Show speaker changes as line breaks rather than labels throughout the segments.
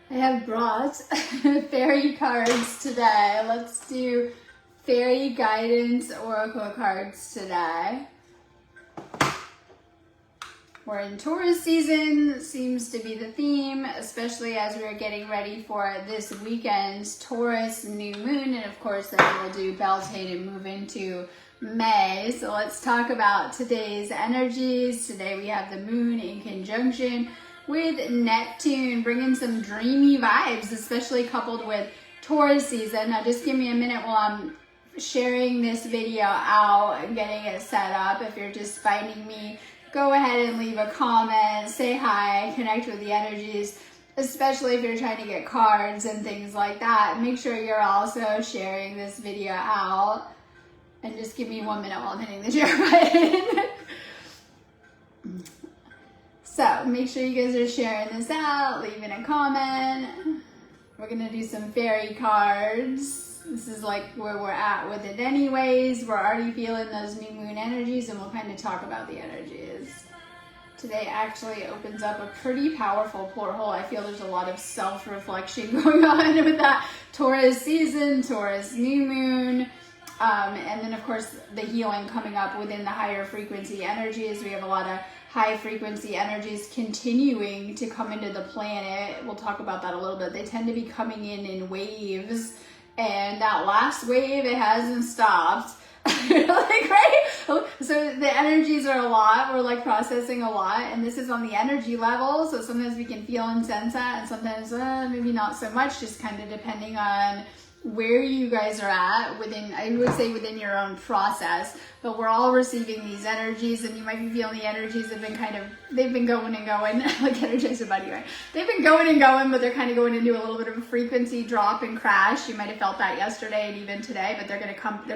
I have brought fairy cards today. Let's do fairy guidance oracle cards today. We're in Taurus season, seems to be the theme, especially as we're getting ready for this weekend's Taurus new moon. And of course, then we'll do Beltane and move into May. So let's talk about today's energies. Today we have the moon in conjunction with Neptune, bringing some dreamy vibes, especially coupled with Taurus season. Now just give me a minute while I'm sharing this video out and getting it set up. If you're just finding me, go ahead and leave a comment, say hi, connect with the energies, especially if you're trying to get cards and things like that. Make sure you're also sharing this video out. And just give me 1 minute while I'm hitting the share button. So make sure you guys are sharing this out, leaving a comment. We're gonna do some fairy cards. This is like where we're at with it anyways. We're already feeling those new moon energies, and we'll kind of talk about the energies. Today actually opens up a pretty powerful portal. I feel there's a lot of self-reflection going on with that Taurus season, Taurus new moon. And then of course the healing coming up within the higher frequency energies. We have a lot of high frequency energies continuing to come into the planet. We'll talk about that a little bit. They tend to be coming in waves, and that last wave, it hasn't stopped. Like, right? So the energies are a lot. We're like processing a lot, and this is on the energy level. So sometimes we can feel and sense that, and sometimes maybe not so much, just kind of depending on where you guys are at within, I would say within your own process. But we're all receiving these energies, and you might be feeling the energies have been they've been going and going, like Energizer Bunny, right? They've been going and going, but they're kind of going into a little bit of a frequency drop and crash. You might have felt that yesterday and even today, but they're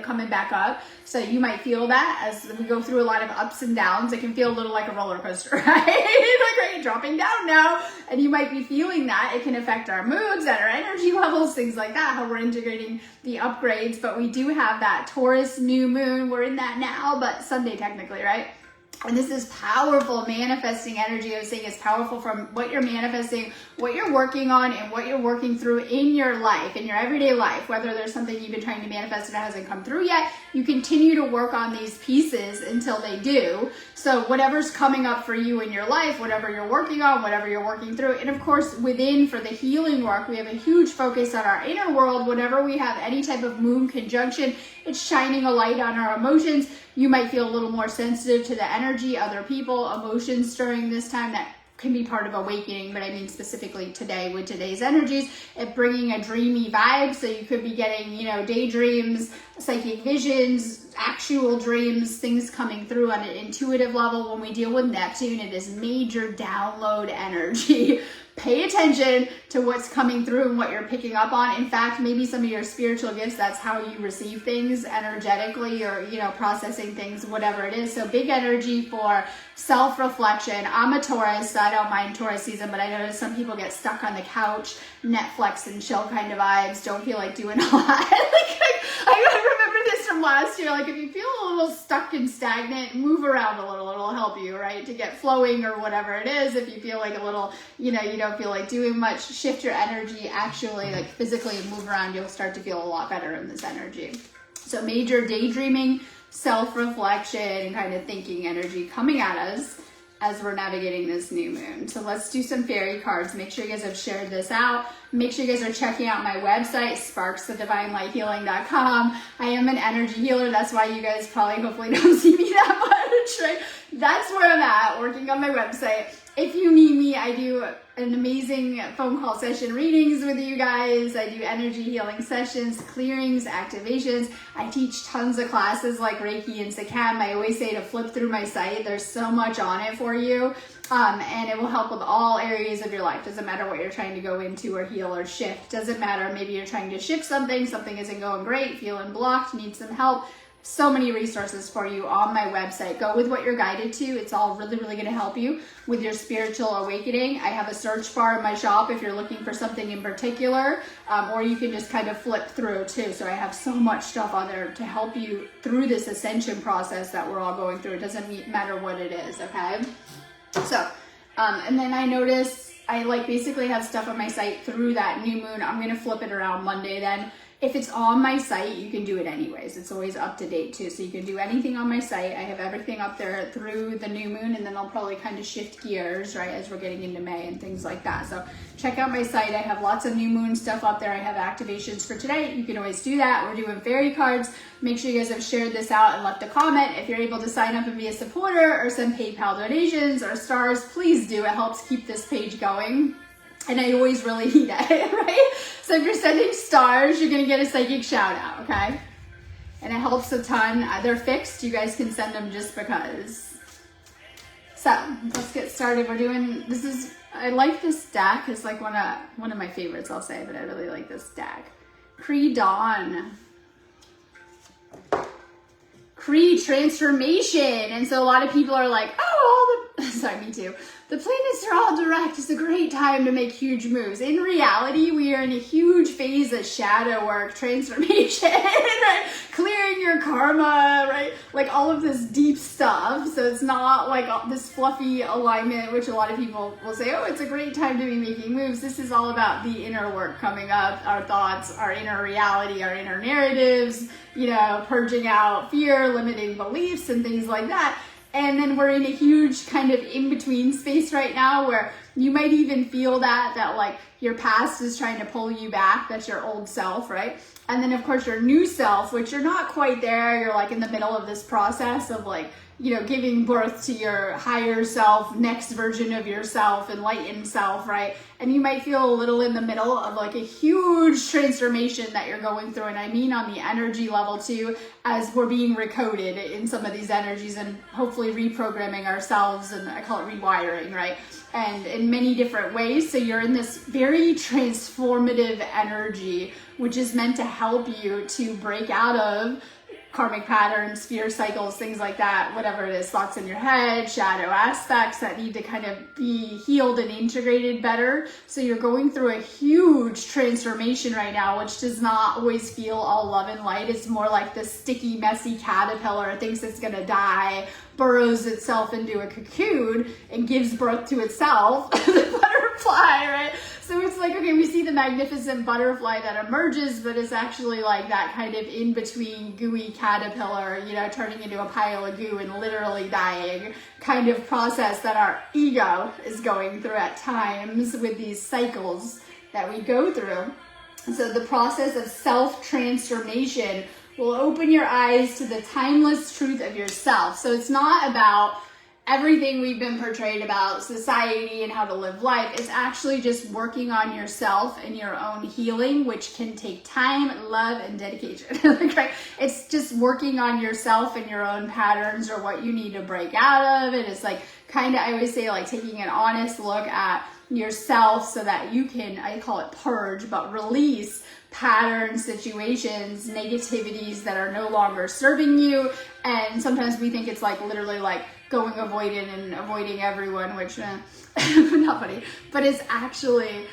coming back up. So you might feel that as we go through a lot of ups and downs. It can feel a little like a roller coaster, right? Like, right, dropping down now. And you might be feeling that. It can affect our moods and our energy levels, things like that, how we're integrating the upgrades. But we do have that Taurus new moon. We're in that now, but Sunday technically, right? And this is powerful manifesting energy. I was saying it's powerful from what you're manifesting, what you're working on, and what you're working through in your life, in your everyday life. Whether there's something you've been trying to manifest and it hasn't come through yet, you continue to work on these pieces until they do. So whatever's coming up for you in your life, whatever you're working on, whatever you're working through, and of course within for the healing work, we have a huge focus on our inner world. Whenever we have any type of moon conjunction, it's shining a light on our emotions. You might feel a little more sensitive to the energy, other people, emotions during this time. That can be part of awakening, but I mean specifically today with today's energies, it bringing a dreamy vibe. So you could be getting, daydreams, psychic visions, actual dreams, things coming through on an intuitive level. When we deal with Neptune, it is major download energy. Pay attention to what's coming through and what you're picking up on. In fact, maybe some of your spiritual gifts, that's how you receive things energetically, or, processing things, whatever it is. So big energy for self-reflection. I'm a Taurus, so I don't mind Taurus season, but I notice some people get stuck on the couch, Netflix and chill kind of vibes, don't feel like doing a lot. I remember this from last year. Like, if you feel a little stuck and stagnant, move around a little. It'll help you, right? To get flowing or whatever it is. If you feel like a little, you don't feel like doing much, shift your energy actually, like physically, and move around. You'll start to feel a lot better in this energy. So major daydreaming, self-reflection, and kind of thinking energy coming at us as we're navigating this new moon. So let's do some fairy cards. Make sure you guys have shared this out. Make sure you guys are checking out my website, sparksofdivinelighealing.com. I am an energy healer. That's why you guys probably hopefully don't see me that much, right? That's where I'm at, working on my website. If you need me, I do an amazing phone call session readings with you guys. I do energy healing sessions, clearings, activations. I teach tons of classes like Reiki and Sakam. I always say to flip through my site. There's so much on it for you. And it will help with all areas of your life. Doesn't matter what you're trying to go into or heal or shift. Doesn't matter. Maybe you're trying to shift something isn't going great, feeling blocked, need some help. So many resources for you on my website. Go with what you're guided to. It's all really, really going to help you with your spiritual awakening. I have a search bar in my shop if you're looking for something in particular, or you can just kind of flip through too. So I have so much stuff on there to help you through this ascension process that we're all going through. It doesn't matter what it is, okay? So, and then I noticed I like basically have stuff on my site through that new moon. I'm going to flip it around Monday then. If it's on my site, you can do it anyways. It's always up to date too. So you can do anything on my site. I have everything up there through the new moon, and then I'll probably kind of shift gears, right, as we're getting into May and things like that. So check out my site. I have lots of new moon stuff up there. I have activations for today. You can always do that. We're doing fairy cards. Make sure you guys have shared this out and left a comment. If you're able to sign up and be a supporter or send PayPal donations or stars, please do. It helps keep this page going. And I always really need it, right? So if you're sending stars, you're going to get a psychic shout out, okay? And it helps a ton. They're fixed. You guys can send them just because. So let's get started. We're doing, I like this deck. It's like one of my favorites, I'll say, but I really like this deck. Pre-dawn. Transformation. And so a lot of people are like, oh, sorry, me too. The planets are all direct. It's a great time to make huge moves. In reality, we are in a huge phase of shadow work, transformation, right? Clearing your karma, right? Like all of this deep stuff. So it's not like this fluffy alignment, which a lot of people will say, oh, it's a great time to be making moves. This is all about the inner work coming up, our thoughts, our inner reality, our inner narratives, purging out fear, limiting beliefs, and things like that. And then we're in a huge kind of in-between space right now where you might even feel that like your past is trying to pull you back. That's your old self, right? And then of course your new self, which you're not quite there. You're like in the middle of this process of like, giving birth to your higher self, next version of yourself, enlightened self, right? And you might feel a little in the middle of like a huge transformation that you're going through. And I mean on the energy level too, as we're being recoded in some of these energies and hopefully reprogramming ourselves. And I call it rewiring, right? And in many different ways. So you're in this very transformative energy, which is meant to help you to break out of karmic patterns, fear cycles, things like that, whatever it is, thoughts in your head, shadow aspects that need to kind of be healed and integrated better. So you're going through a huge transformation right now, which does not always feel all love and light. It's more like this sticky, messy caterpillar thinks it's going to die, burrows itself into a cocoon and gives birth to itself, the butterfly, right? So it's like, okay, we see the magnificent butterfly that emerges, but it's actually like that kind of in-between gooey caterpillar, turning into a pile of goo and literally dying kind of process that our ego is going through at times with these cycles that we go through. And so the process of self-transformation will open your eyes to the timeless truth of yourself. So it's not about everything we've been portrayed about society and how to live life. It's actually just working on yourself and your own healing, which can take time, love, and dedication. Okay? It's just working on yourself and your own patterns or what you need to break out of. And it's like kind of, I always say, like taking an honest look at yourself so that you can, I call it purge, but release patterns, situations, negativities that are no longer serving you. And sometimes we think it's like literally like going avoidant and avoiding everyone, which not funny, but it's actually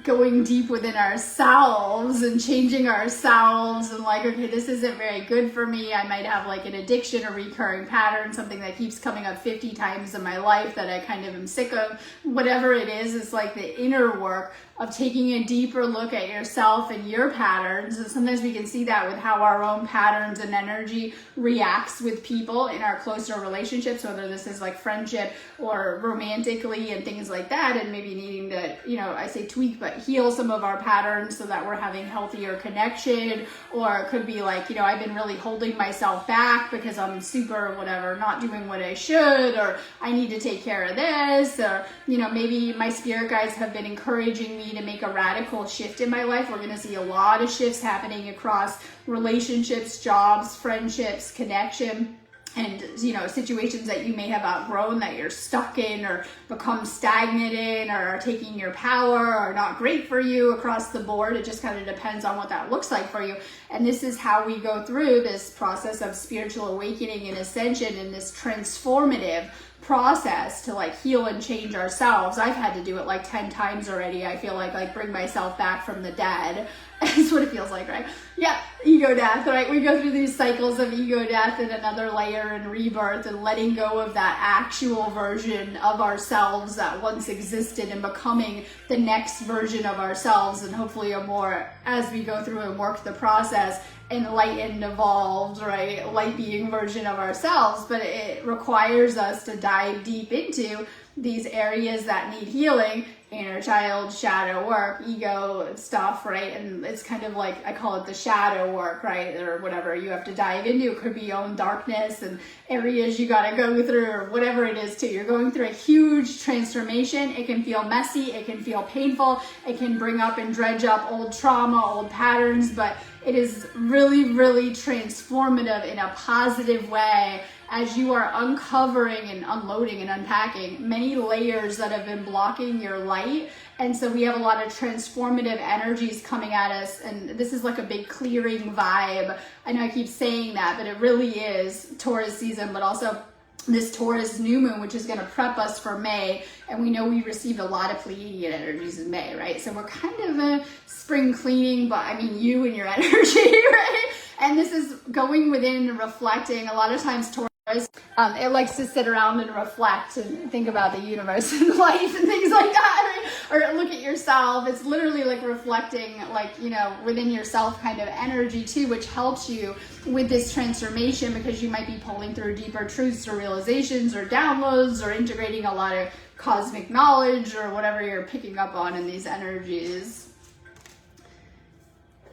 going deep within ourselves and changing ourselves and like, okay, this isn't very good for me. I might have like an addiction, a recurring pattern, something that keeps coming up 50 times in my life that I kind of am sick of. Whatever it is, it's like the inner work of taking a deeper look at yourself and your patterns. And sometimes we can see that with how our own patterns and energy reacts with people in our closer relationships, whether this is like friendship or romantically and things like that, and maybe needing to, I say tweak, but heal some of our patterns so that we're having healthier connection. Or it could be like, I've been really holding myself back because I'm super whatever, not doing what I should, or I need to take care of this, or, maybe my spirit guides have been encouraging me to make a radical shift in my life. We're going to see a lot of shifts happening across relationships, jobs, friendships, connection, and situations that you may have outgrown that you're stuck in or become stagnant in or are taking your power or not great for you across the board. It just kind of depends on what that looks like for you. And this is how we go through this process of spiritual awakening and ascension in this transformative process to like heal and change ourselves. I've had to do it like 10 times already. I feel like bring myself back from the dead. That's what it feels like, right? Yeah, ego death, right? We go through these cycles of ego death and another layer and rebirth and letting go of that actual version of ourselves that once existed and becoming the next version of ourselves, and hopefully a more, as we go through and work the process, enlightened, evolved, right, light being version of ourselves. But it requires us to dive deep into these areas that need healing: inner child, shadow work, ego stuff, right? And it's kind of like, I call it the shadow work, right? Or whatever you have to dive into. It could be your own darkness and areas you got to go through, or whatever it is too. You're going through a huge transformation. It can feel messy. It can feel painful. It can bring up and dredge up old trauma, old patterns, but it is really, really transformative in a positive way as you are uncovering and unloading and unpacking many layers that have been blocking your light. And so we have a lot of transformative energies coming at us, and this is like a big clearing vibe. I know I keep saying that, but it really is Taurus season, but also this Taurus new moon, which is going to prep us for May. And we know we received a lot of Pleiadian energies in May, right? So we're kind of a spring cleaning, but I mean you and your energy, right? And this is going within and reflecting. A lot of times Taurus, it likes to sit around and reflect and think about the universe and life and things like that, right? Or look at yourself. It's literally like reflecting, like, you know, within yourself kind of energy too, which helps you with this transformation, because you might be pulling through deeper truths or realizations or downloads or integrating a lot of cosmic knowledge or whatever you're picking up on in these energies.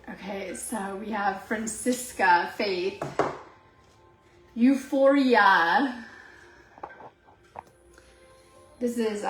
Okay, so we have Francisca, Faith. Euphoria. This is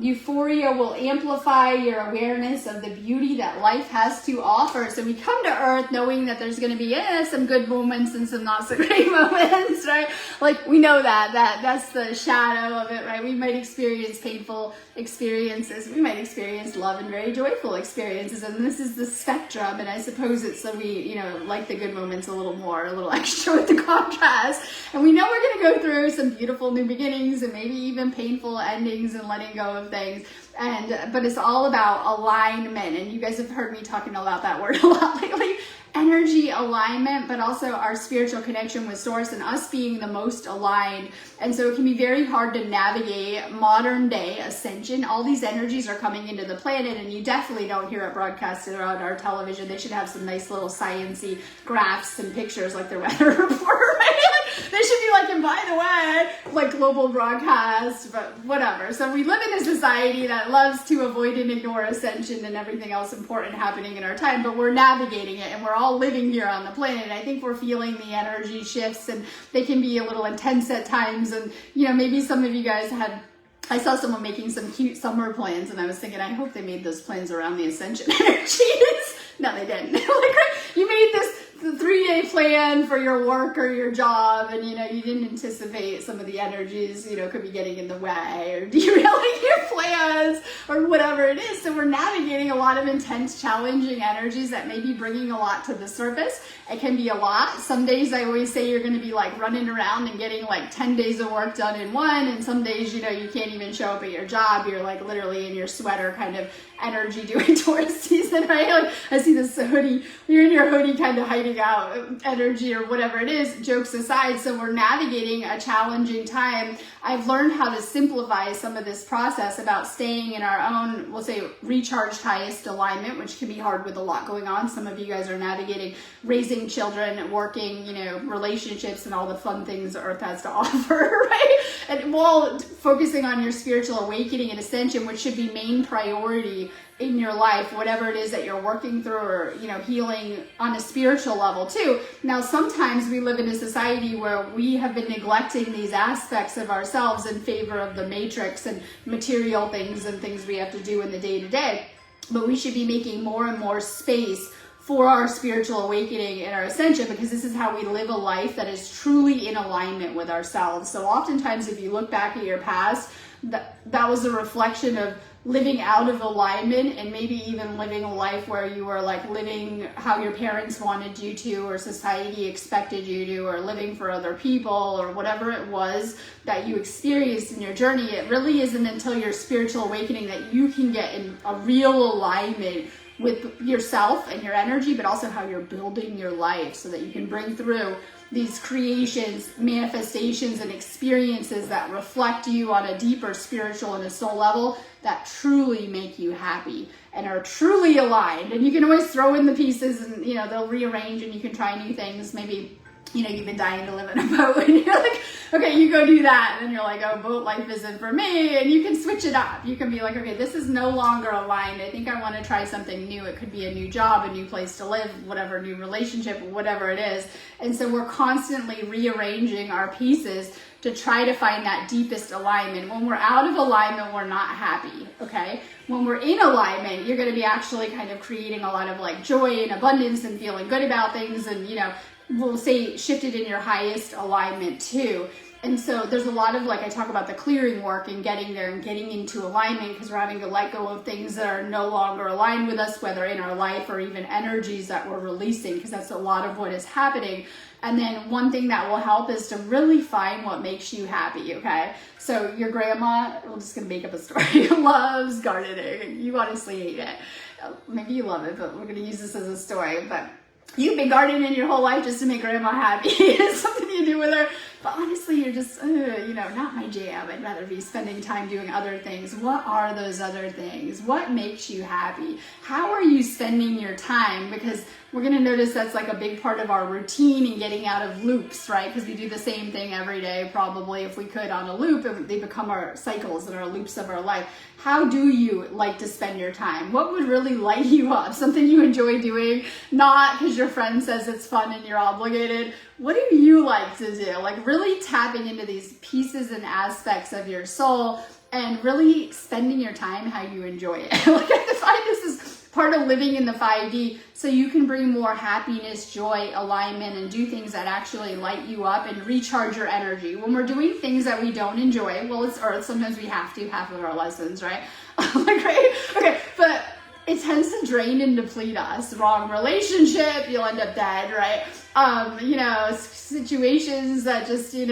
euphoria will amplify your awareness of the beauty that life has to offer. So we come to Earth knowing that there's going to be some good moments and some not so great moments, right? Like we know that's the shadow of it, right? We might experience painful experiences. We might experience love and very joyful experiences, and this is the spectrum. And I suppose it's so we, you know, like the good moments a little more, a little extra with the contrast. And we know we're going to go through some beautiful new beginnings and maybe even painful endings and letting go of things, but it's all about alignment. And you guys have heard me talking about that word a lot lately. Energy alignment, but also our spiritual connection with source and us being the most aligned. And so it can be very hard to navigate modern day ascension. All these energies are coming into the planet, and you definitely don't hear it broadcasted on our television. They should have some nice little sciencey graphs and pictures like their weather report, right? They should be like, and by the way, like global broadcast, but whatever. So we live in a society that loves to avoid and ignore ascension and everything else important happening in our time, but we're navigating it, and we're all living here on the planet. And I think we're feeling the energy shifts, and they can be a little intense at times. And, you know, maybe some of you guys I saw someone making some cute summer plans, and I was thinking, I hope they made those plans around the ascension energies. No, they didn't. Like, you made this 3-day plan for your work or your job, and, you know, you didn't anticipate some of the energies, you know, could be getting in the way or derailing your plans or whatever it is. So we're navigating a lot of intense, challenging energies that may be bringing a lot to the surface. It can be a lot. Some days I always say you're going to be like running around and getting like 10 days of work done in one, and some days, you know, you can't even show up at your job. You're like literally in your sweater kind of energy doing Taurus season, right? Like I see this hoodie, you're in your hoodie kind of hiding out energy or whatever it is, jokes aside. So we're navigating a challenging time. I've learned how to simplify some of this process about staying in our own, we'll say, recharged highest alignment, which can be hard with a lot going on. Some of you guys are navigating raising children, working, you know, relationships and all the fun things Earth has to offer, right? And while focusing on your spiritual awakening and ascension, which should be main priority in your life, whatever it is that you're working through, or, you know, healing on a spiritual level too. Now, sometimes we live in a society where we have been neglecting these aspects of ourselves in favor of the matrix and material things and things we have to do in the day-to-day. But we should be making more and more space for our spiritual awakening and our ascension, because this is how we live a life that is truly in alignment with ourselves. So oftentimes, if you look back at your past, that was a reflection of living out of alignment, and maybe even living a life where you were like living how your parents wanted you to, or society expected you to, or living for other people, or whatever it was that you experienced in your journey, it really isn't until your spiritual awakening that you can get in a real alignment with yourself and your energy, but also how you're building your life, so that you can bring through these creations, manifestations, and experiences that reflect you on a deeper spiritual and a soul level that truly make you happy and are truly aligned. And you can always throw in the pieces, and they'll rearrange, and you can try new things. Maybe you've been dying to live in a boat, and you're like, okay, you go do that, and then you're like, oh, boat life isn't for me, and you can switch it up. You can be like, okay, this is no longer aligned. I think I want to try something new. It could be a new job, a new place to live, whatever, new relationship, whatever it is. And so we're constantly rearranging our pieces to try to find that deepest alignment. When we're out of alignment, we're not happy, okay? When we're in alignment, you're going to be actually kind of creating a lot of like joy and abundance and feeling good about things, and we'll say shifted in your highest alignment too. And so there's a lot of, like, I talk about the clearing work and getting there and getting into alignment, because we're having to let go of things that are no longer aligned with us, whether in our life or even energies that we're releasing, because that's a lot of what is happening. And then one thing that will help is to really find what makes you happy, okay? So your grandma, we're just gonna make up a story, loves gardening. You honestly hate it. Maybe you love it, but we're gonna use this as a story. But you've been gardening your whole life just to make grandma happy. It's something you do with her. But honestly, you're just, not my jam. I'd rather be spending time doing other things. What are those other things? What makes you happy? How are you spending your time? Because we're going to notice that's like a big part of our routine and getting out of loops, right? Because we do the same thing every day, probably, if we could, on a loop, and they become our cycles and our loops of our life. How do you like to spend your time? What would really light you up? Something you enjoy doing, not because your friend says it's fun and you're obligated. What do you like to do? Like really tapping into these pieces and aspects of your soul and really spending your time how you enjoy it. Like I find this is part of living in the 5D, so you can bring more happiness, joy, alignment, and do things that actually light you up and recharge your energy. When we're doing things that we don't enjoy, well, it's Earth, sometimes we have to, half of our lessons, right? Like, right? Okay, but it tends to drain and deplete us. Wrong relationship, you'll end up dead, right? Situations that just, you're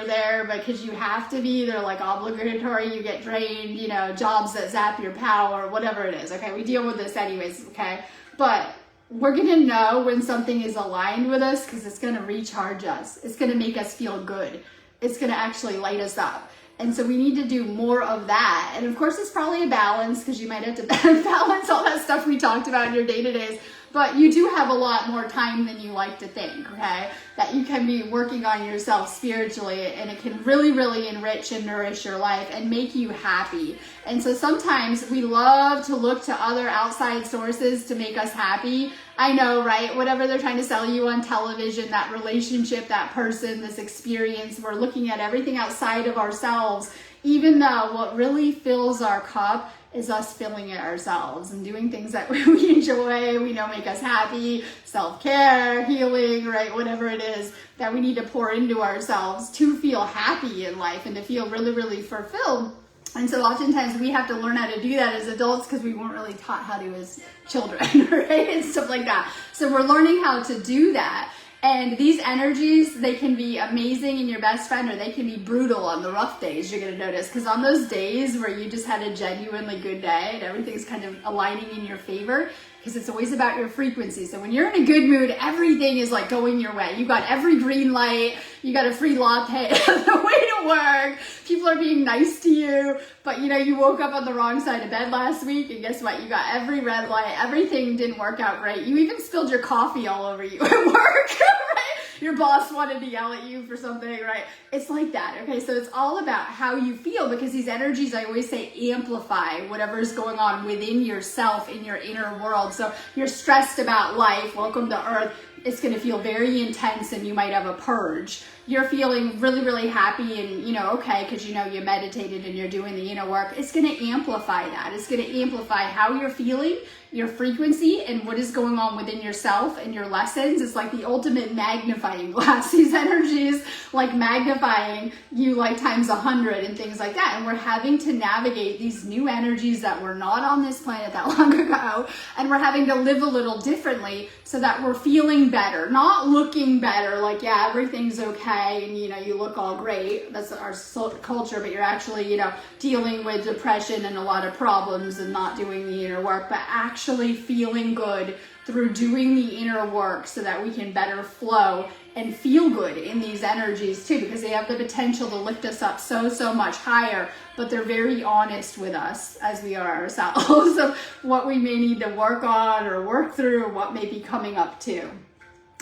there because you have to be, they're like obligatory, you get drained, jobs that zap your power, whatever it is, okay? We deal with this anyways, okay? But we're gonna know when something is aligned with us because it's gonna recharge us. It's gonna make us feel good. It's gonna actually light us up. And so we need to do more of that. And of course, it's probably a balance, because you might have to balance all that stuff we talked about in your day-to-days. But you do have a lot more time than you like to think, okay? That you can be working on yourself spiritually, and it can really, really enrich and nourish your life and make you happy. And so sometimes we love to look to other outside sources to make us happy. I know, right? Whatever they're trying to sell you on television, that relationship, that person, this experience, we're looking at everything outside of ourselves, even though what really fills our cup is us filling it ourselves and doing things that we enjoy, we know make us happy, self-care, healing, right? Whatever it is that we need to pour into ourselves to feel happy in life and to feel really, really fulfilled. And so oftentimes we have to learn how to do that as adults because we weren't really taught how to as children, right? And stuff like that. So we're learning how to do that. And these energies, they can be amazing in your best friend, or they can be brutal on the rough days, you're gonna notice. Because on those days where you just had a genuinely good day and everything's kind of aligning in your favor, because it's always about your frequency. So when you're in a good mood, everything is like going your way. You got every green light, you got a free latte on the way to work, people are being nice to you, but you woke up on the wrong side of bed last week, and guess what? You got every red light, everything didn't work out great. You even spilled your coffee all over you at work, right? Your boss wanted to yell at you for something, right? It's like that, okay? So it's all about how you feel, because these energies, I always say, amplify whatever's going on within yourself, in your inner world. So you're stressed about life, welcome to Earth. it's going to feel very intense and you might have a purge. You're feeling really, really happy and, you know, okay, because you know you meditated and you're doing the inner work. It's going to amplify that. It's going to amplify how you're feeling, your frequency, and what is going on within yourself and your lessons. It's like the ultimate magnifying glass. These energies like magnifying you like times 100 and things like that. And we're having to navigate these new energies that were not on this planet that long ago. And we're having to live a little differently so that we're feeling better, not looking better, like, yeah, everything's okay and, you know, you look all great. That's our culture, but you're actually, you know, dealing with depression and a lot of problems and not doing the inner work, but actually feeling good through doing the inner work so that we can better flow and feel good in these energies too, because they have the potential to lift us up so much higher, but they're very honest with us as we are ourselves of what we may need to work on or work through or what may be coming up too.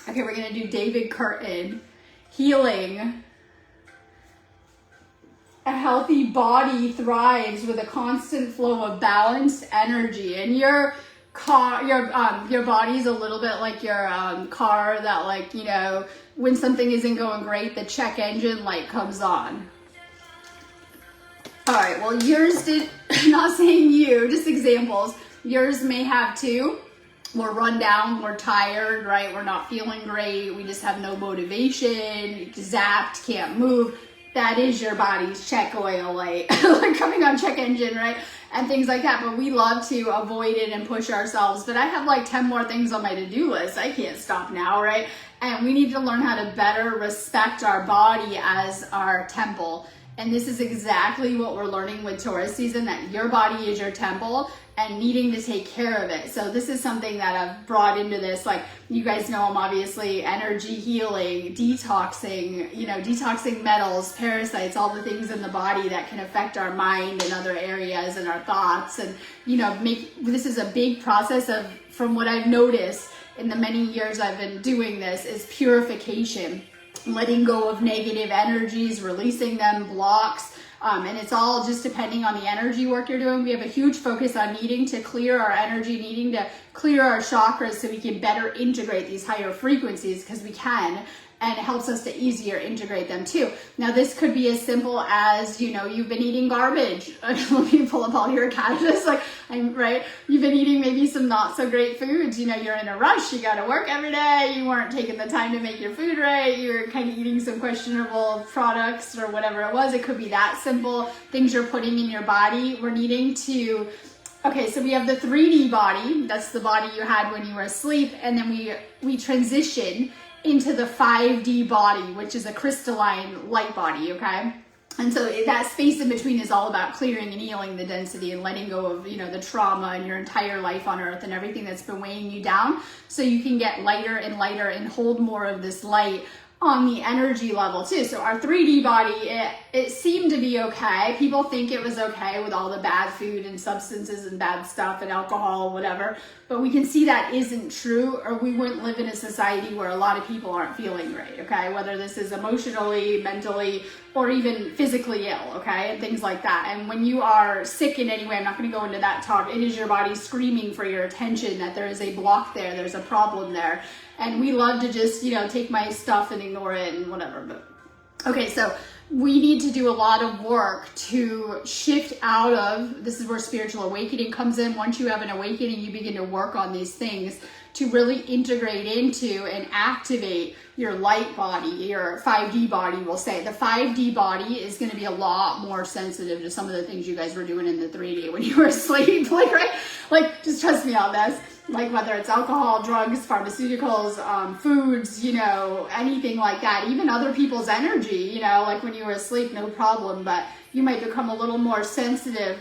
Okay, we're going to do David Curtin, healing. A healthy body thrives with a constant flow of balanced energy, and your body's a little bit like your car that, like, you know, when something isn't going great, the check engine light comes on. All right, well, yours did, not saying you, just examples. Yours may have too. We're run down, we're tired, right? We're not feeling great. We just have no motivation, zapped, can't move. That is your body's check oil light, like coming on check engine, right? And things like that. But we love to avoid it and push ourselves. But I have like 10 more things on my to-do list. I can't stop now, right? And we need to learn how to better respect our body as our temple. And this is exactly what we're learning with Taurus season, that your body is your temple and needing to take care of it. So this is something that I've brought into this. Like, you guys know I'm obviously energy healing, detoxing, you know, detoxing metals, parasites, all the things in the body that can affect our mind and other areas and our thoughts. And, you know, this is a big process of, from what I've noticed in the many years I've been doing this, is purification. Letting go of negative energies, releasing them, blocks, and it's all just depending on the energy work you're doing. We have a huge focus on needing to clear our energy, needing to clear our chakras so we can better integrate these higher frequencies, because we can, and it helps us to easier integrate them too. Now, this could be as simple as, you know, you've been eating garbage. Let me pull up all your caches. Like, right? You've been eating maybe some not so great foods. You know, you're in a rush. You got to work every day. You weren't taking the time to make your food right. You're kind of eating some questionable products or whatever it was. It could be that simple. Things you're putting in your body. We're needing to... Okay, so we have the 3D body. That's the body you had when you were asleep. And then we transition into the 5D body, which is a crystalline light body, okay? And so that space in between is all about clearing and healing the density and letting go of, you know, the trauma in your entire life on earth and everything that's been weighing you down, so you can get lighter and lighter and hold more of this light on the energy level too. So our 3D body, it seemed to be okay. People think it was okay with all the bad food and substances and bad stuff and alcohol, whatever. But we can see that isn't true, or we wouldn't live in a society where a lot of people aren't feeling great, okay? Whether this is emotionally, mentally, or even physically ill, okay? And things like that. And when you are sick in any way, I'm not going to go into that talk, it is your body screaming for your attention that there is a block there, there's a problem there. And we love to just, you know, take my stuff and ignore it and whatever. But okay, so we need to do a lot of work to shift out of, this is where spiritual awakening comes in. Once you have an awakening, you begin to work on these things to really integrate into and activate your light body, your 5D body, we'll say. The 5D body is going to be a lot more sensitive to some of the things you guys were doing in the 3D when you were asleep, like, right? Like, just trust me on this. Like, whether it's alcohol, drugs, pharmaceuticals, foods, you know, anything like that, even other people's energy, you know, like when you were asleep, no problem, but you might become a little more sensitive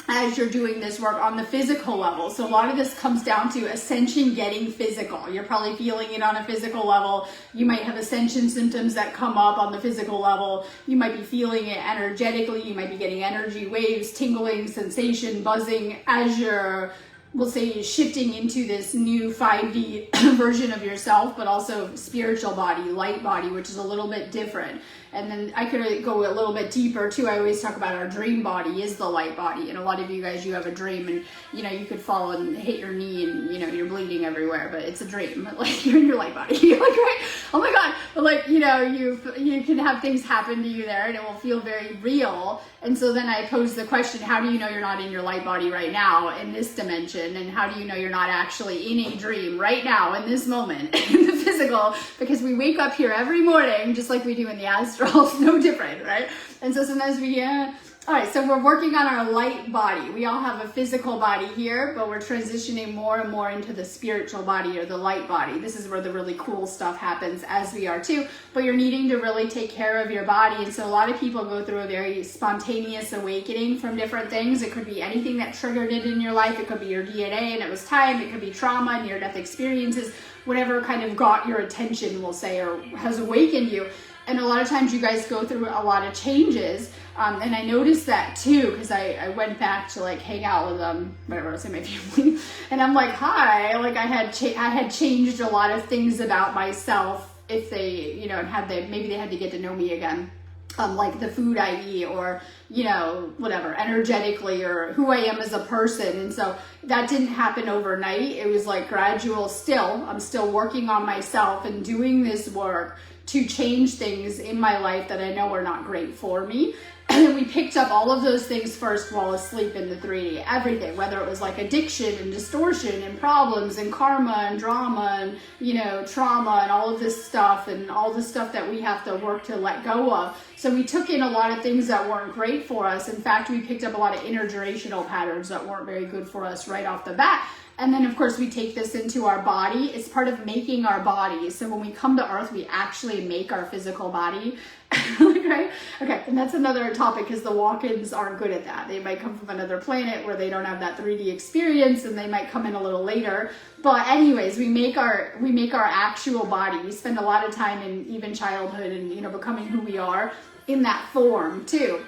as you're doing this work on the physical level. So a lot of this comes down to Ascension getting physical. You're probably feeling it on a physical level. You might have Ascension symptoms that come up on the physical level. You might be feeling it energetically. You might be getting energy waves, tingling, sensation, buzzing as you're, we'll say, shifting into this new 5D version of yourself, but also spiritual body, light body, which is a little bit different. And then I could go a little bit deeper too. I always talk about our dream body is the light body. And a lot of you guys, you have a dream and, you know, you could fall and hit your knee and, you know, you're bleeding everywhere, but it's a dream. Like, you're in your light body. You're like, right? Oh my God. But like, you know, you can have things happen to you there and it will feel very real. And so then I pose the question, how do you know you're not in your light body right now in this dimension? And how do you know you're not actually in a dream right now in this moment in the physical? Because we wake up here every morning just like we do in the astral. It's no different, right? And so sometimes we, all right, so we're working on our light body. We all have a physical body here, but we're transitioning more and more into the spiritual body or the light body. This is where the really cool stuff happens, as we are too. But you're needing to really take care of your body. And so a lot of people go through a very spontaneous awakening from different things. It could be anything that triggered it in your life. It could be your DNA and it was time. It could be trauma, near-death experiences, whatever kind of got your attention, we'll say, or has awakened you. And a lot of times you guys go through a lot of changes. And I noticed that too, because I went back to like hang out with whatever I was saying, my family, and I'm like, hi, like I had changed a lot of things about myself. If they, you know, maybe they had to get to know me again, like the food I eat, or you know, whatever, energetically, or who I am as a person. And so that didn't happen overnight. It was like gradual. I'm still working on myself and doing this work to change things in my life that I know are not great for me. And then we picked up all of those things first while asleep in the 3D, everything, whether it was like addiction and distortion and problems and karma and drama and, you know, trauma and all of this stuff and all the stuff that we have to work to let go of. So we took in a lot of things that weren't great for us. In fact, we picked up a lot of intergenerational patterns that weren't very good for us right off the bat. And then, of course, we take this into our body. It's part of making our body. So when we come to Earth, we actually make our physical body. Right? Okay, and that's another topic because the walk-ins aren't good at that. They might come from another planet where they don't have that 3D experience, and they might come in a little later. But anyways, we make our actual body. We spend a lot of time in even childhood and, you know, becoming who we are in that form too.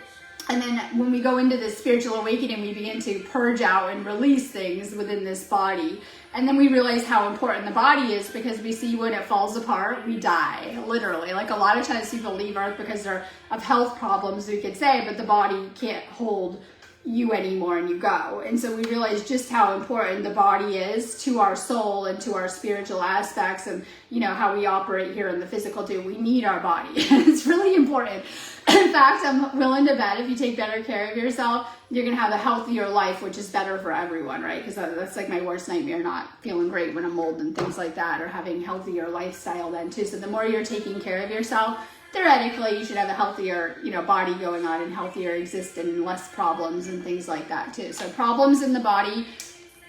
And then when we go into this spiritual awakening, we begin to purge out and release things within this body. And then we realize how important the body is, because we see when it falls apart, we die, literally. Like a lot of times people leave Earth because they're of health problems, we could say, but the body can't hold you anymore and you go. And so we realize just how important the body is to our soul and to our spiritual aspects, and, you know, how we operate here in the physical too. We need our body. It's really important. In fact, I'm willing to bet if you take better care of yourself, you're going to have a healthier life, which is better for everyone, right? Because that's like my worst nightmare, not feeling great when I'm old and things like that, or having healthier lifestyle then too. So the more you're taking care of yourself, theoretically, you should have a healthier, you know, body going on, and healthier existence and less problems and things like that too. So problems in the body,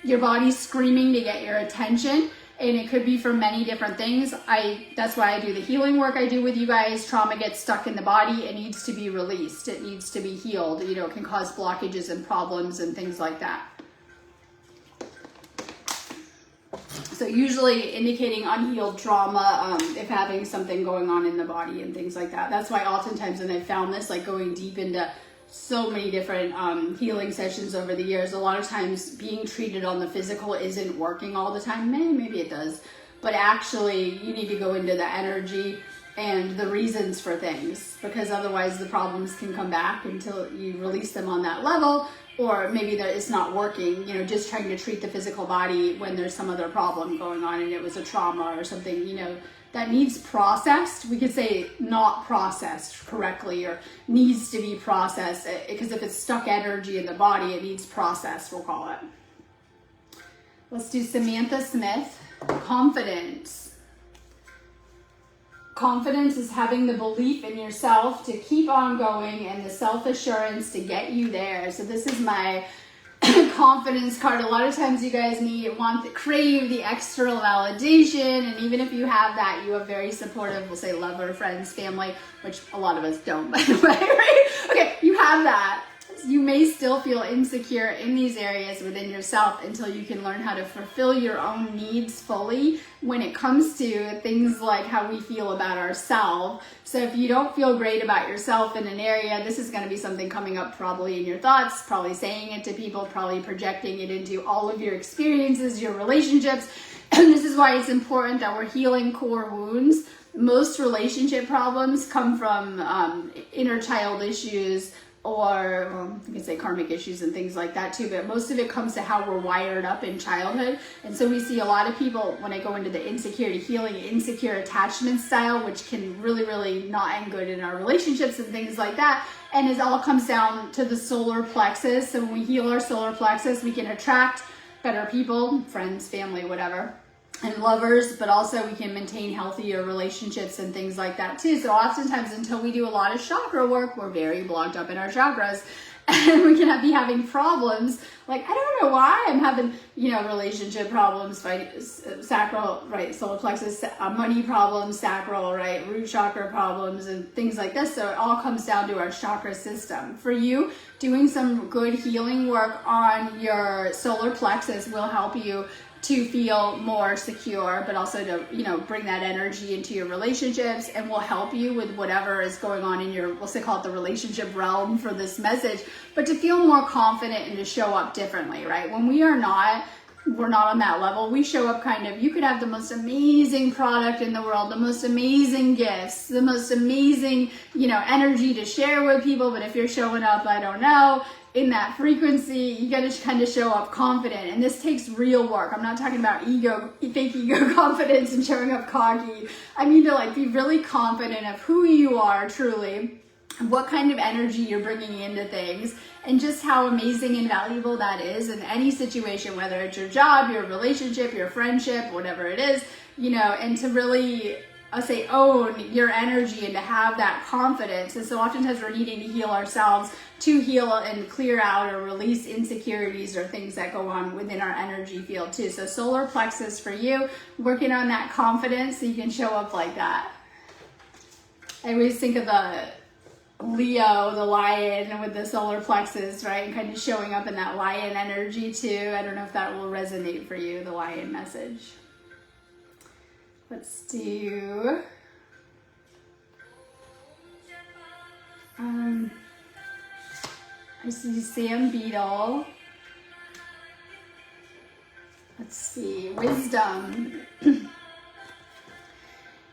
your body's screaming to get your attention. And it could be for many different things. That's why I do the healing work I do with you guys. Trauma gets stuck in the body. It needs to be released. It needs to be healed. You know, it can cause blockages and problems and things like that. So usually indicating unhealed trauma, if having something going on in the body and things like that. That's why oftentimes, and I've found this, like going deep into so many different healing sessions over the years, a lot of times being treated on the physical isn't working all the time. Maybe it does, but actually you need to go into the energy and the reasons for things, because otherwise the problems can come back until you release them on that level. Or maybe that it's not working, you know, just trying to treat the physical body when there's some other problem going on and it was a trauma or something, you know, that needs processed. We could say not processed correctly, or needs to be processed, because if it's stuck energy in the body, it needs processed, we'll call it. Let's do Samantha Smith. Confidence. Confidence is having the belief in yourself to keep on going and the self-assurance to get you there. So this is my confidence card. A lot of times you guys crave the external validation, and even if you have that, you have very supportive, we'll say lover, friends, family, which a lot of us don't, by the way, right? Okay, you have that. You may still feel insecure in these areas within yourself until you can learn how to fulfill your own needs fully when it comes to things like how we feel about ourselves. So if you don't feel great about yourself in an area, this is going to be something coming up probably in your thoughts, probably saying it to people, probably projecting it into all of your experiences, your relationships. And this is why it's important that we're healing core wounds. Most relationship problems come from inner child issues, or well, you can say karmic issues and things like that too, but most of it comes to how we're wired up in childhood. And so we see a lot of people, when I go into the insecurity healing, insecure attachment style, which can really not end good in our relationships and things like that. And it all comes down to the solar plexus. So when we heal our solar plexus, we can attract better people, friends, family, whatever, and lovers, but also we can maintain healthier relationships and things like that too. So oftentimes, until we do a lot of chakra work, we're very blocked up in our chakras, and we can be having problems. Like, I don't know why I'm having, relationship problems, sacral, right, solar plexus, money problems, sacral, right, root chakra problems, and things like this. So it all comes down to our chakra system. For you, doing some good healing work on your solar plexus will help you to feel more secure, but also to, bring that energy into your relationships, and will help you with whatever is going on in your, let's say, call it the relationship realm for this message, but to feel more confident and to show up differently, right? When we're not on that level, we show up you could have the most amazing product in the world, the most amazing gifts, the most amazing, energy to share with people, but if you're showing up, I don't know, in that frequency, you got to kind of show up confident, and this takes real work. I'm not talking about fake ego confidence and showing up cocky. I mean to be really confident of who you are truly, what kind of energy you're bringing into things, and just how amazing and valuable that is in any situation, whether it's your job, your relationship, your friendship, whatever it is, and to really, I'll say, own your energy and to have that confidence. And so oftentimes we're needing to heal ourselves to heal and clear out or release insecurities or things that go on within our energy field too. So solar plexus for you, working on that confidence so you can show up like that. I always think of the Leo, the lion with the solar plexus, right? And kind of showing up in that lion energy too. I don't know if that will resonate for you, the lion message. Let's do, I see Sam Beadle. Let's see, wisdom.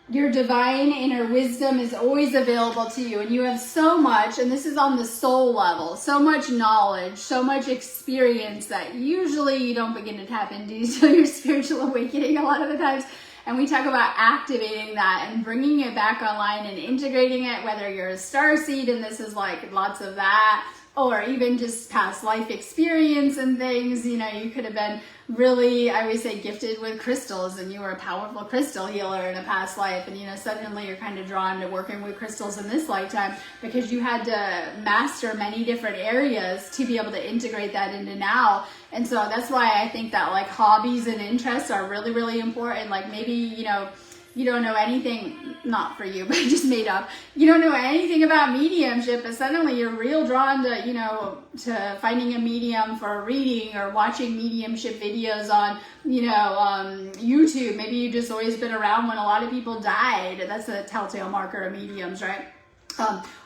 Your divine inner wisdom is always available to you, and you have so much, and this is on the soul level, so much knowledge, so much experience that usually you don't begin to tap into until your spiritual awakening a lot of the times. And we talk about activating that and bringing it back online and integrating it, whether you're a starseed and this is lots of that, or even just past life experience and things. You could have been really, I always say, gifted with crystals, and you were a powerful crystal healer in a past life, and suddenly you're kind of drawn to working with crystals in this lifetime because you had to master many different areas to be able to integrate that into now. And so that's why I think that hobbies and interests are really important. Maybe you don't know anything, not for you, but just made up. You don't know anything about mediumship, but suddenly you're real drawn to, to finding a medium for a reading or watching mediumship videos on, YouTube. Maybe you've just always been around when a lot of people died. That's a telltale marker of mediums, right?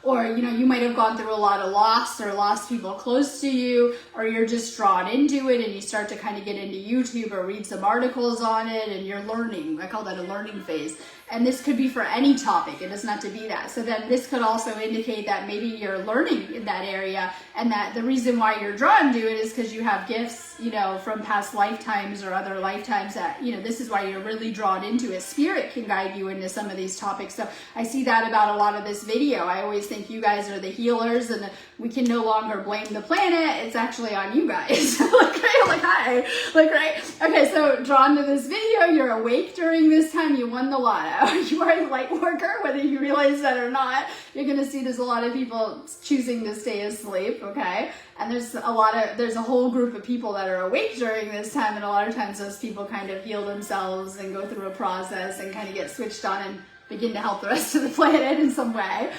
Or, you might have gone through a lot of loss or lost people close to you, or you're just drawn into it and you start to kind of get into YouTube or read some articles on it and you're learning. I call that a learning phase. And this could be for any topic. It doesn't have to be that. So then this could also indicate that maybe you're learning in that area, and that the reason why you're drawn to it is because you have gifts, from past lifetimes or other lifetimes that, this is why you're really drawn into it. Spirit can guide you into some of these topics. So I see that about a lot of this video. I always think you guys are the healers, and we can no longer blame the planet. It's actually on you guys. Hi. Right? Okay, so drawn to this video, you're awake during this time, you won the lotto. You are a light worker, whether you realize that or not. You're going to see there's a lot of people choosing to stay asleep, okay? And there's a whole group of people that are awake during this time, and a lot of times those people kind of heal themselves and go through a process and kind of get switched on and begin to help the rest of the planet in some way.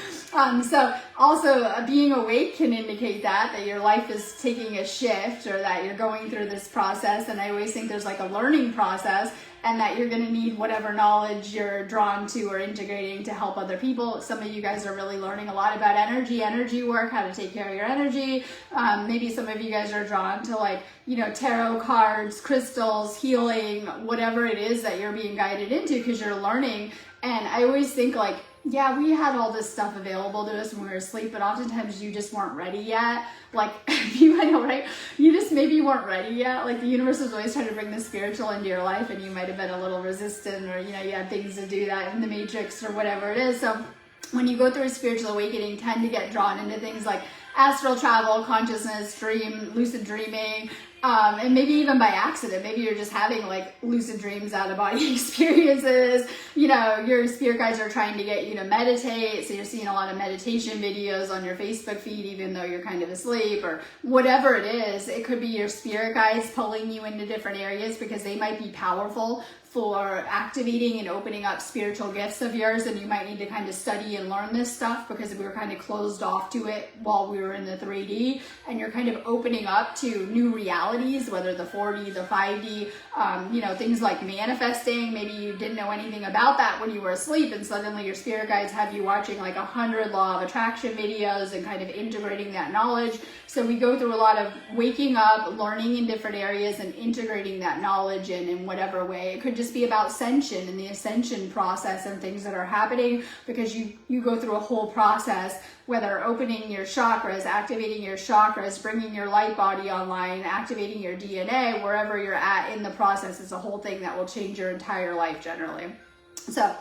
So also being awake can indicate that your life is taking a shift, or that you're going through this process. And I always think there's a learning process, and that you're going to need whatever knowledge you're drawn to or integrating to help other people. Some of you guys are really learning a lot about energy work, how to take care of your energy. Maybe some of you guys are drawn to tarot cards, crystals, healing, whatever it is that you're being guided into, because you're learning. And I always think yeah, we had all this stuff available to us when we were asleep, but oftentimes you just weren't ready yet. Like, I know, right? You just maybe weren't ready yet. Like, the universe was always trying to bring the spiritual into your life, and you might have been a little resistant, or, you know, you had things to do that in the matrix or whatever it is. So when you go through a spiritual awakening, tend to get drawn into things like astral travel, consciousness, lucid dreaming, and maybe even by accident. Maybe you're just having like lucid dreams, out of body experiences. You know, your spirit guides are trying to get you to meditate, so you're seeing a lot of meditation videos on your Facebook feed even though you're kind of asleep, or whatever it is. It could be your spirit guides pulling you into different areas because they might be powerful for activating and opening up spiritual gifts of yours, and you might need to kind of study and learn this stuff because we were kind of closed off to it while we were in the 3D, and you're kind of opening up to new realities, whether the 4D, the 5D, you know, things like manifesting. Maybe you didn't know anything about that when you were asleep, and suddenly your spirit guides have you watching like 100 law of attraction videos and kind of integrating that knowledge. So we go through a lot of waking up, learning in different areas, and integrating that knowledge in whatever way. It could just be about ascension and the ascension process and things that are happening, because you go through a whole process, whether opening your chakras, activating your chakras, bringing your light body online, activating your DNA, wherever you're at in the process. It's a whole thing that will change your entire life generally. So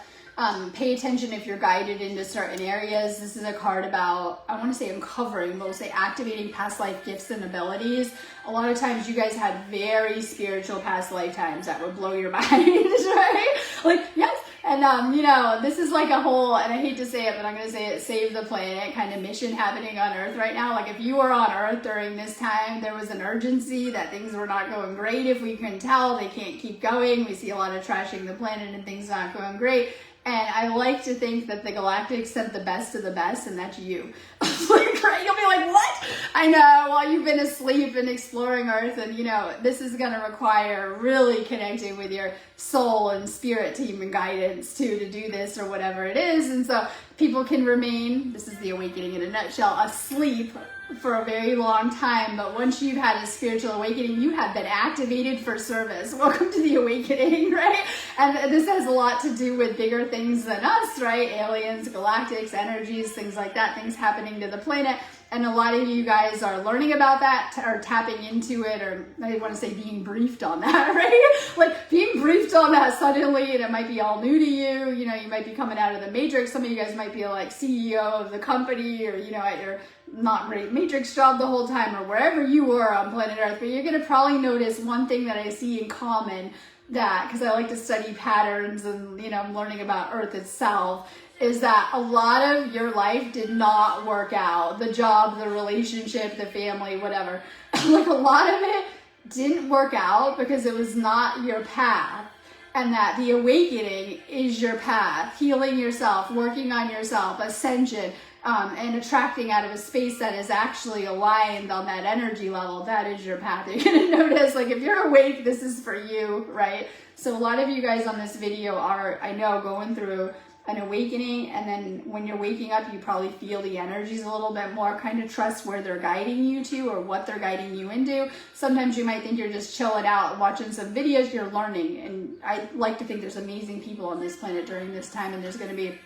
pay attention if you're guided into certain areas. This is a card about, I want to say uncovering, but we'll say activating past life gifts and abilities. A lot of times you guys had very spiritual past lifetimes that would blow your mind, right? Like, yes. And, you know, this is like a whole, and I hate to say it, but I'm going to say it, save the planet kind of mission happening on Earth right now. Like, if you were on Earth during this time, there was an urgency that things were not going great. If we can tell, they can't keep going. We see a lot of trashing the planet and things not going great. And I like to think that the Galactics sent the best of the best, and that's you. Like, right? You'll be like, what? I know, while you've been asleep and exploring Earth, and you know, this is going to require really connecting with your soul and spirit team and guidance too, to do this or whatever it is. And so people can remain, this is the awakening in a nutshell, asleep for a very long time, but once you've had a spiritual awakening, you have been activated for service. Welcome to the awakening, right? And this has a lot to do with bigger things than us, right? Aliens, galactics, energies, things like that, things happening to the planet. And a lot of you guys are learning about that, or tapping into it, or I want to say being briefed on that, right? Like being briefed on that suddenly, and it might be all new to you. You know, you might be coming out of the matrix. Some of you guys might be like CEO of the company, or, you know, at your not great matrix job the whole time, or wherever you were on planet Earth. But you're going to probably notice one thing that I see in common, that, because I like to study patterns and, you know, I'm learning about Earth itself, is that a lot of your life did not work out. The job, the relationship, the family, whatever. Like a lot of it didn't work out because it was not your path. And that the awakening is your path. Healing yourself, working on yourself, ascension, and attracting out of a space that is actually aligned on that energy level. That is your path. You're going to notice, like, if you're awake, this is for you, right? So a lot of you guys on this video are, I know, going through an awakening, and then when you're waking up, you probably feel the energies a little bit more. Kind of trust where they're guiding you to, or what they're guiding you into. Sometimes you might think you're just chilling out, watching some videos, you're learning. And I like to think there's amazing people on this planet during this time, and there's going to be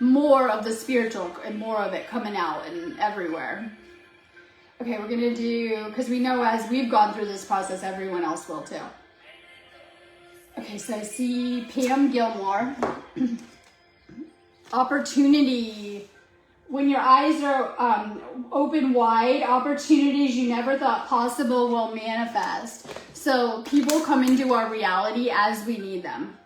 more of the spiritual and more of it coming out and everywhere. Okay, we're going to do, because we know as we've gone through this process, everyone else will too. Okay, so I see Pam Gilmore. Opportunity. When your eyes are open wide, opportunities you never thought possible will manifest. So people come into our reality as we need them.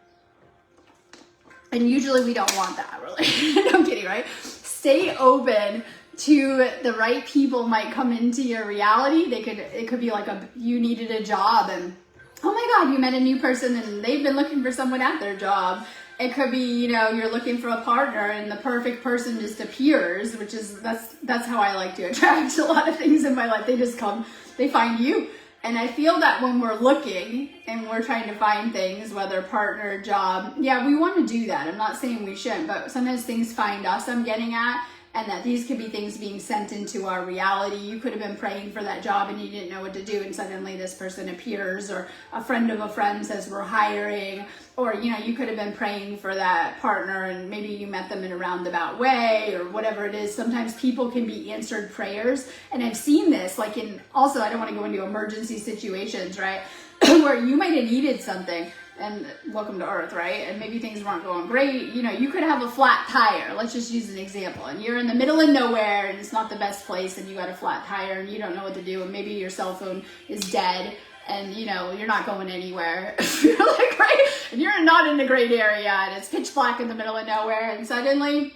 And usually we don't want that, really. No, I'm kidding, right? Stay open to the right people might come into your reality. It could be like you needed a job, and oh my God, you met a new person and they've been looking for someone at their job. It could be, you know, you're looking for a partner and the perfect person just appears, which is, that's how I like to attract a lot of things in my life. They just come, they find you. And I feel that when we're looking and we're trying to find things, whether partner, job, yeah, we want to do that. I'm not saying we shouldn't, but sometimes things find us, I'm getting at. and that these could be things being sent into our reality. You could have been praying for that job and you didn't know what to do, and suddenly this person appears, or a friend of a friend says we're hiring, or you could have been praying for that partner and maybe you met them in a roundabout way, or whatever it is. Sometimes people can be answered prayers, and I've seen this like also I don't want to go into emergency situations, right? Where you might have needed something, and welcome to Earth, right? And maybe things weren't going great. You could have a flat tire. Let's just use an example. And you're in the middle of nowhere and it's not the best place, and you got a flat tire and you don't know what to do, and maybe your cell phone is dead, and you're not going anywhere. You're like, right? And you're not in a great area and it's pitch black in the middle of nowhere, and suddenly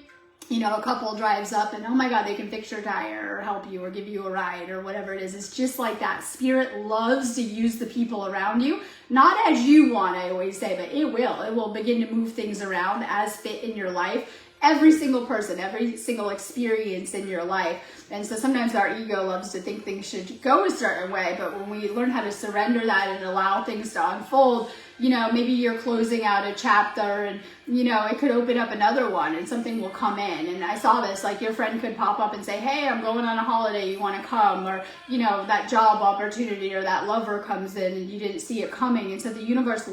a couple drives up and, oh my God, they can fix your tire or help you or give you a ride or whatever it is. It's just like that. Spirit loves to use the people around you, not as you want, I always say, but it will begin to move things around as fit in your life. Every single person, every single experience in your life. And so sometimes our ego loves to think things should go a certain way, but when we learn how to surrender that and allow things to unfold, maybe you're closing out a chapter and, it could open up another one and something will come in. And I saw this, like your friend could pop up and say, hey, I'm going on a holiday, you want to come? Or, that job opportunity or that lover comes in and you didn't see it coming. And so the universe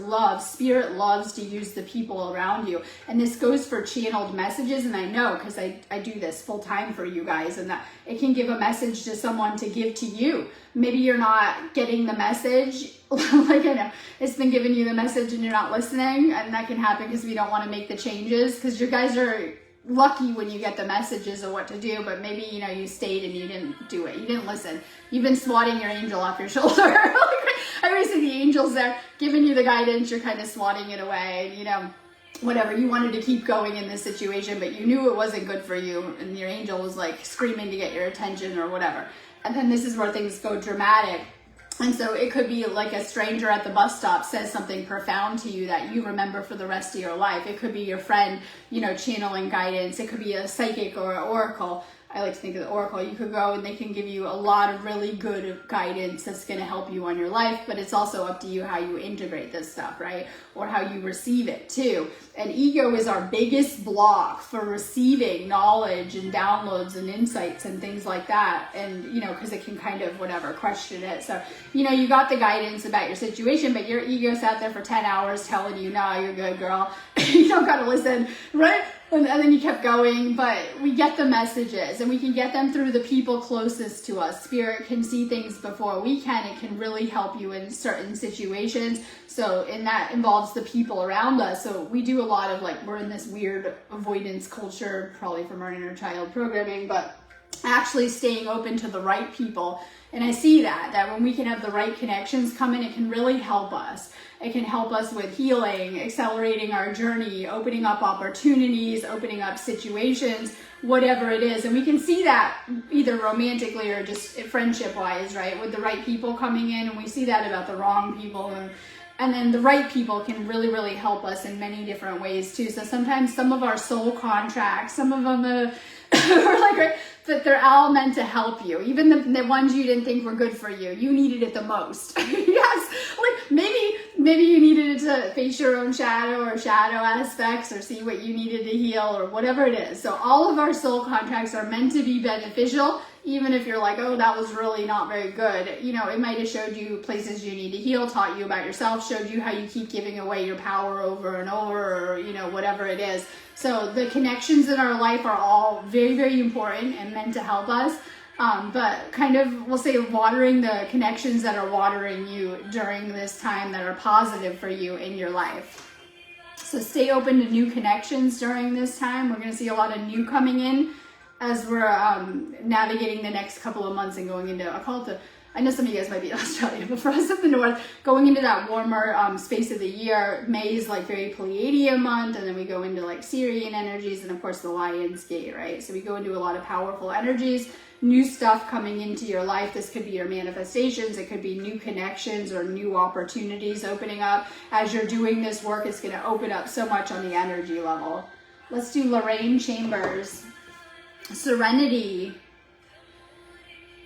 spirit loves to use the people around you. And this goes for channeled messages. And I know, because I do this full time for you guys, and that it can give a message to someone to give to you. Maybe you're not getting the message, like I know it's been giving you the message and you're not listening, and that can happen because we don't want to make the changes, because you guys are lucky when you get the messages of what to do, but maybe you stayed and you didn't do it, you didn't listen, you've been swatting your angel off your shoulder. I always see the angels there giving you the guidance, you're kind of swatting it away, whatever, you wanted to keep going in this situation, but you knew it wasn't good for you, and your angel was like screaming to get your attention or whatever. And then this is where things go dramatic. And so it could be like a stranger at the bus stop says something profound to you that you remember for the rest of your life. It could be your friend, channeling guidance. It could be a psychic or an oracle. I like to think of the oracle. You could go and they can give you a lot of really good guidance that's going to help you on your life, but it's also up to you how you integrate this stuff, right? Or how you receive it too. And ego is our biggest block for receiving knowledge and downloads and insights and things like that. And, because it can kind of question it. So, you got the guidance about your situation, but your ego sat there for 10 hours telling you, no, you're good, girl. You don't got to listen, right? And then you kept going, but we get the messages and we can get them through the people closest to us. Spirit can see things before we can. It can really help you in certain situations. So, and that involves the people around us. So we do a lot of we're in this weird avoidance culture, probably from our inner child programming, but actually staying open to the right people. And I see that when we can have the right connections come in, it can really help us. It can help us with healing, accelerating our journey, opening up opportunities, opening up situations, whatever it is. And we can see that either romantically or just friendship-wise, right? With the right people coming in, and we see that about the wrong people. And then the right people can really, really help us in many different ways too. So sometimes some of our soul contracts, some of them are right, but they're all meant to help you. Even the ones you didn't think were good for you, you needed it the most. Yes, maybe you needed it to face your own shadow or shadow aspects or see what you needed to heal or whatever it is. So all of our soul contracts are meant to be beneficial. Even if you're like, oh, that was really not very good, it might have showed you places you need to heal, taught you about yourself, showed you how you keep giving away your power over and over, or, whatever it is. So the connections in our life are all very, very important and meant to help us. But kind of, we'll say, watering the connections that are watering you during this time that are positive for you in your life. So stay open to new connections during this time. We're going to see a lot of new coming in as we're navigating the next couple of months and going into, I know some of you guys might be in Australia, but for us up the north, going into that warmer space of the year. May is very Pleiadian month, and then we go into Syrian energies, and of course the Lion's Gate, right? So we go into a lot of powerful energies, new stuff coming into your life. This could be your manifestations, it could be new connections or new opportunities opening up. As you're doing this work, it's going to open up so much on the energy level. Let's do Lorraine Chambers. Serenity.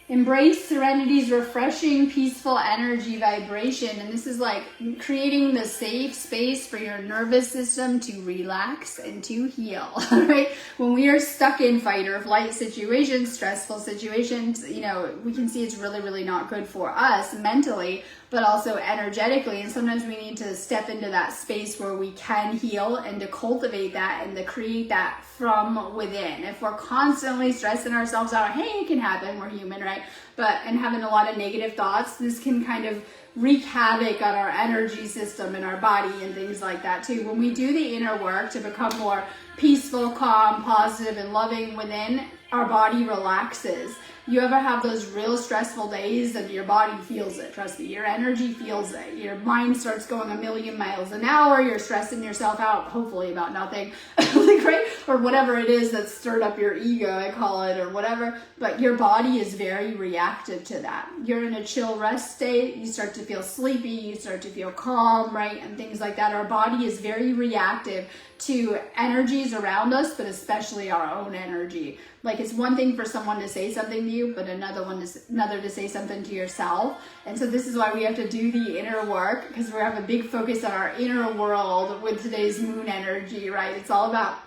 Embrace Serenity's refreshing, peaceful energy vibration. And this is like creating the safe space for your nervous system to relax and to heal, right? When we are stuck in fight or flight situations, stressful situations, you know, we can see it's really, really not good for us mentally, but also energetically. And sometimes we need to step into that space where we can heal and to cultivate that and to create that from within. If we're constantly stressing ourselves out, hey, it can happen, we're human, right? And having a lot of negative thoughts, this can kind of wreak havoc on our energy system and our body and things like that too. When we do the inner work to become more peaceful, calm, positive, and loving within, our body relaxes. You ever have those real stressful days and your body feels it? Trust me, your energy feels it. Your mind starts going a million miles an hour. You're stressing yourself out, hopefully about nothing, like, right? Or whatever it is that stirred up your ego, I call it, or whatever. But your body is very reactive to that. You're in a chill rest state. You start to feel sleepy. You start to feel calm, right? And things like that. Our body is very reactive to energies around us, but especially our own energy. Like, it's one thing for someone to say something to you, but another to say something to yourself. And so this is why we have to do the inner work, because we have a big focus on our inner world with today's moon energy, right? It's all about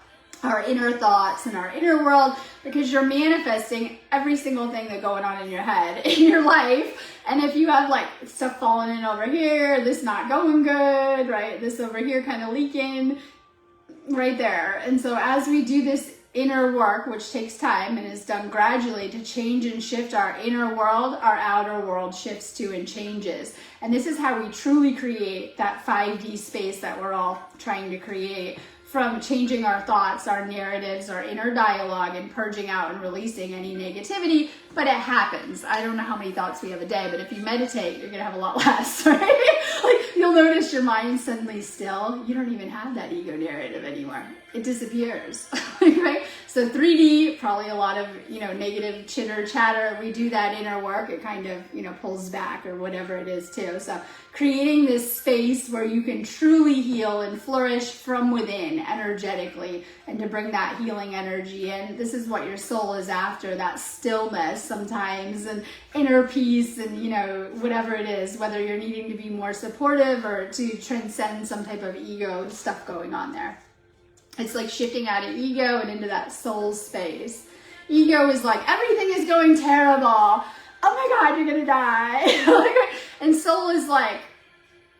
our inner thoughts and our inner world, because you're manifesting every single thing that's going on in your head in your life. And if you have like stuff falling in over here, this not going good, right? This over here kind of leaking, right there. And so as we do this inner work, which takes time and is done gradually to change and shift our inner world, our outer world shifts too and changes. And this is how we truly create that 5D space that we're all trying to create, from changing our thoughts, our narratives, our inner dialogue, and purging out and releasing any negativity. But it happens. I don't know how many thoughts we have a day, but if you meditate, you're gonna have a lot less, right? Like, you'll notice your mind suddenly still. You don't even have that ego narrative anymore. It disappears, right? So 3D, probably a lot of, negative chitter chatter. We do that inner work, it kind of, pulls back or whatever it is too. So creating this space where you can truly heal and flourish from within energetically, and to bring that healing energy in. This is what your soul is after, that stillness sometimes, and inner peace, and whatever it is, whether you're needing to be more supportive or to transcend some type of ego stuff going on there. It's like shifting out of ego and into that soul space. Ego is like, everything is going terrible. Oh my God, you're gonna die. And soul is like,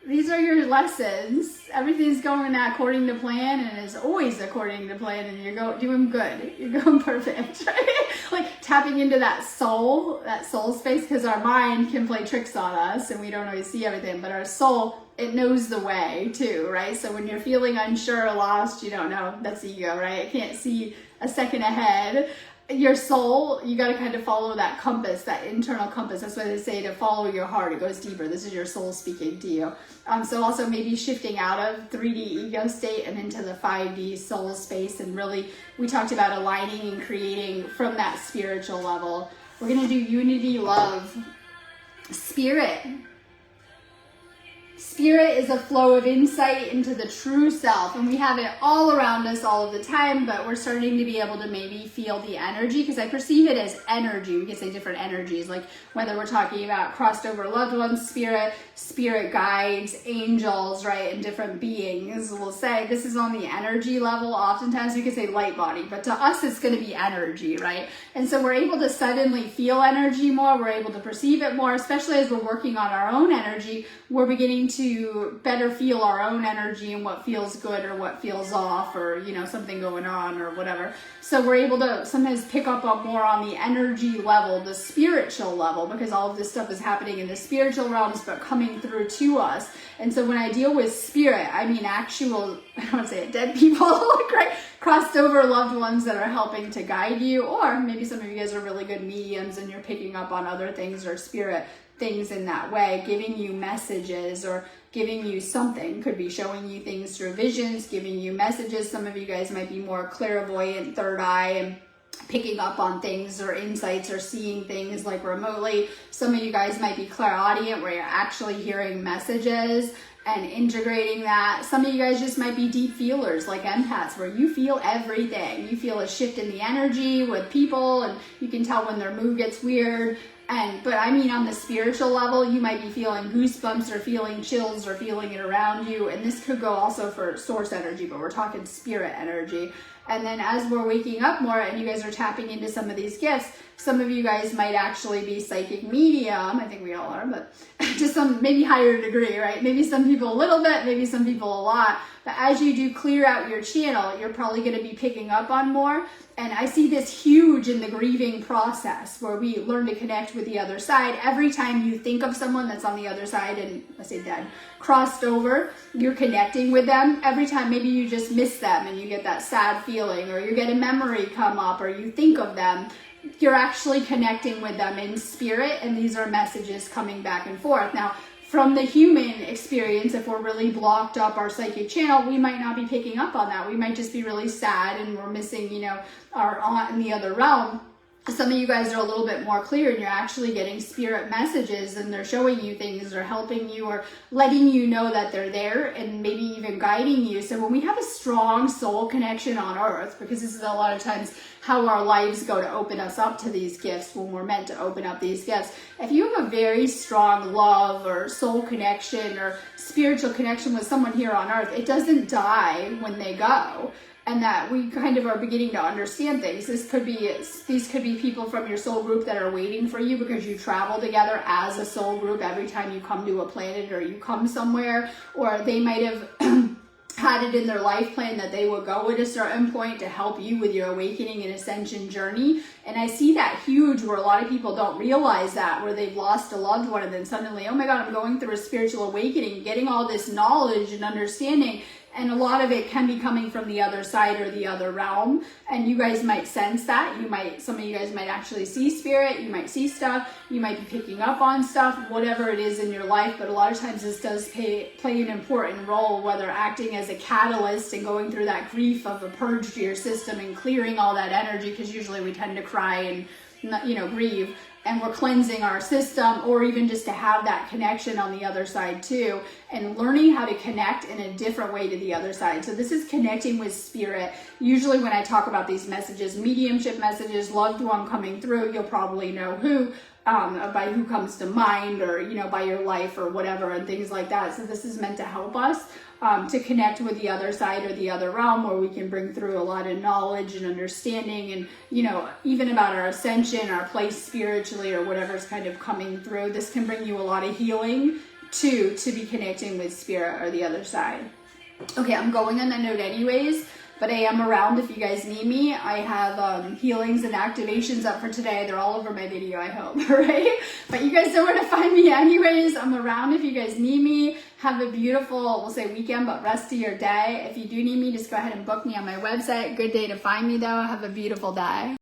these are your lessons. Everything's going according to plan, and is always according to plan, and you're doing good. You're going perfect, right? Like tapping into that soul space, because our mind can play tricks on us and we don't always see everything, but our soul, it knows the way too, right? So when you're feeling unsure or lost, you don't know, that's ego, right? It can't see a second ahead. Your soul, you got to kind of follow that compass, that internal compass. That's why they say to follow your heart. It goes deeper. This is your soul speaking to you. So also maybe shifting out of 3D ego state and into the 5D soul space. And really, we talked about aligning and creating from that spiritual level. We're going to do unity, love, spirit. Spirit is a flow of insight into the true self, and we have it all around us all of the time, but we're starting to be able to maybe feel the energy, because I perceive it as energy. We can say different energies, like whether we're talking about crossed over loved ones, spirit guides, angels, right, and different beings. We'll say this is on the energy level. Oftentimes we could say light body, but to us it's going to be energy, right? And so we're able to suddenly feel energy more. We're able to perceive it more, especially as we're working on our own energy. We're beginning to better feel our own energy and what feels good or what feels off, or something going on or whatever. So we're able to sometimes pick up on more on the energy level, the spiritual level, because all of this stuff is happening in the spiritual realms but coming through to us. And so when I deal with spirit, I mean actual, I don't want to say it, dead people, like, right, crossed over loved ones that are helping to guide you, or maybe some of you guys are really good mediums and you're picking up on other things or spirit things in that way, giving you messages or giving you something. Could be showing you things through visions, giving you messages. Some of you guys might be more clairvoyant, third eye, and picking up on things or insights or seeing things like remotely. Some of you guys might be clairaudient, where you're actually hearing messages and integrating that. Some of you guys just might be deep feelers, like empaths, where you feel everything. You feel a shift in the energy with people, and you can tell when their mood gets weird. But I mean, on the spiritual level, you might be feeling goosebumps or feeling chills or feeling it around you. And this could go also for source energy, but we're talking spirit energy. And then as we're waking up more and you guys are tapping into some of these gifts, some of you guys might actually be psychic medium. I think we all are, but to some maybe higher degree, right? Maybe some people a little bit, maybe some people a lot. But as you do clear out your channel, you're probably going to be picking up on more. And I see this huge in the grieving process where we learn to connect with the other side. Every time you think of someone that's on the other side and, let's say dead, crossed over, you're connecting with them. Every time maybe you just miss them and you get that sad feeling, or you get a memory come up, or you think of them, you're actually connecting with them in spirit, and these are messages coming back and forth. Now, from the human experience, if we're really blocked up our psychic channel, we might not be picking up on that. We might just be really sad and we're missing, you know, our aunt in the other realm. Some of you guys are a little bit more clear and you're actually getting spirit messages, and they're showing you things or helping you or letting you know that they're there and maybe even guiding you. So when we have a strong soul connection on earth, because this is a lot of times how our lives go to open us up to these gifts when we're meant to open up these gifts. If you have a very strong love or soul connection or spiritual connection with someone here on earth, it doesn't die when they go. And that we kind of are beginning to understand things. These could be people from your soul group that are waiting for you because you travel together as a soul group every time you come to a planet or you come somewhere, or they might have had it in their life plan that they would go at a certain point to help you with your awakening and ascension journey. And I see that huge where a lot of people don't realize that, where they've lost a loved one and then suddenly, oh my God, I'm going through a spiritual awakening, getting all this knowledge and understanding. And a lot of it can be coming from the other side or the other realm. And you guys might sense that. Some of you guys might actually see spirit. You might see stuff. You might be picking up on stuff, whatever it is in your life. But a lot of times this does play an important role, whether acting as a catalyst and going through that grief of a purge to your system and clearing all that energy, because usually we tend to cry and, you know, grieve. And we're cleansing our system, or even just to have that connection on the other side too, and learning how to connect in a different way to the other side. So this is connecting with spirit. Usually when I talk about these messages, mediumship messages, loved one coming through, you'll probably know who, by who comes to mind, or, you know, by your life or whatever, and things like that. So this is meant to help us to connect with the other side or the other realm, where we can bring through a lot of knowledge and understanding, and, you know, even about our ascension, our place spiritually, or whatever's kind of coming through. This can bring you a lot of healing too, to be connecting with spirit or the other side. Okay, I'm going on that note anyways, but I am around if you guys need me. I have healings and activations up for today. They're all over my video, I hope, right? But you guys know where to find me anyways. I'm around if you guys need me. Have a beautiful, we'll say weekend, but rest of your day. If you do need me, just go ahead and book me on my website. Good day to find me though. Have a beautiful day.